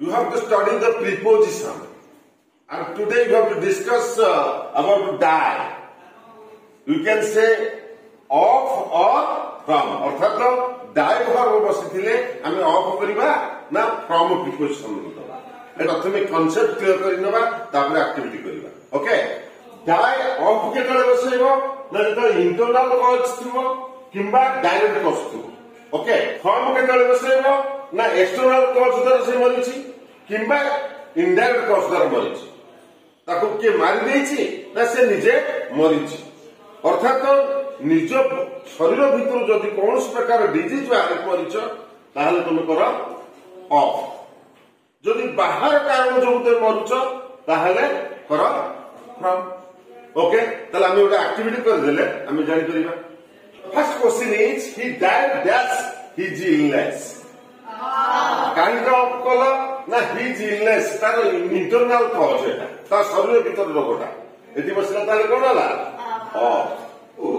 you have to study the preposition. And today you have to discuss about die. You can say of or from. अर्थात die verb बसिथिले आमे of करिबा ना from preposition दबा. ए प्रथमे concept clear करिनबा तापर activity करिबा. Okay die of केतले बसैबो ना जेतो internal cause थिबो किंबा direct cause थिबो. ओके from केतले बसैबो ना external cause द्वारा से मरिछि किंबा indirect cause द्वारा मरिछि. ताको के मारि देछि ना से निजे मरिछि. अर्थात निज शरीर भितर जदि कौन प्रकार डिजीज बाहर मरीच ताहले तुम कर ऑफ. जदि बाहर कारण जो मरुच ताहले कर फ्रॉम. ओके ताहले आमे गोटे एक्टिविटी कर देले आमे जानि परिबा. First question is he died that's his illness. Kind of कला ना हिज इलनेस तार इंटरनल कॉज है ता शरीर भितर रोगटा एति बसला ताले कोन होला of.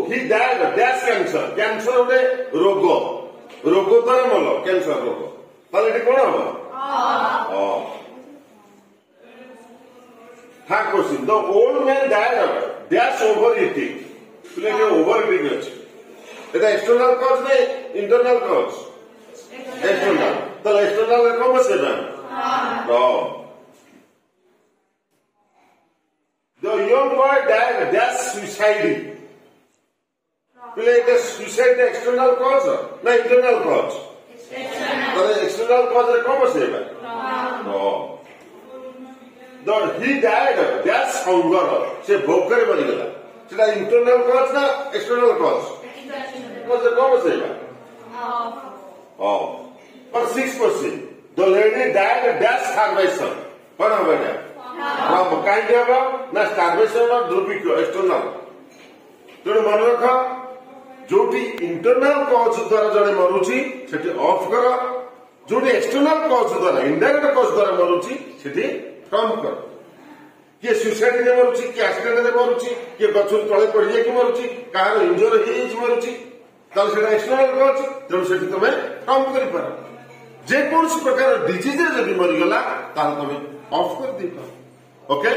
He died that's cancer. Cancer गोटे रोग रोग द्वारा मल कैंसर रोग ताले एटी कोन हो third question the old man died that's overeating. प्ले के ओवर ईटिंग अछि एटा एक्सटर्नल कॉज नै इंटरनल कॉज एक्सटर्नल. ताले एक्सटर्नल रे कोन बसेबा नो. The young boy died that's suicide. पहले एक सुसाइड एक्सटर्नल कॉज ना इंटरनल कॉज एक्सटर्नल कॉज रे कौन बसेबा नो. The he died that's hunger से भोक करे मरि गेला सेटा इंटरनल कॉज ना एक्सटर्नल कॉज रे कौन बसेबा पर 6% the lady died that's starvation. कोन होबा फ्रॉम काइंड ऑफ ना स्टारवेशन और दुर्भिक्ष एक्सटर्नल. तो मन रख जोटी इंटरनल कॉज द्वारा जड़े मरुची सेठी ऑफ कर. जोटी एक्सटर्नल कॉज द्वारा इनडायरेक्ट कॉज द्वारा मरुची सेठी फ्रॉम कर. किए सुसाइड रे मरुची कि एक्सीडेंट रे मरुची कि गछुर तळे पड़ी जाय कि मरुची कार इंजर हे जे मरुची ताल सेटा एक्सटर्नल कॉज तेणु सेठी तमे फ्रॉम करि पार. जे कोन प्रकार डिजीज रे जदि मरि गेला ताल तमे ऑफ कर दी पार. ओके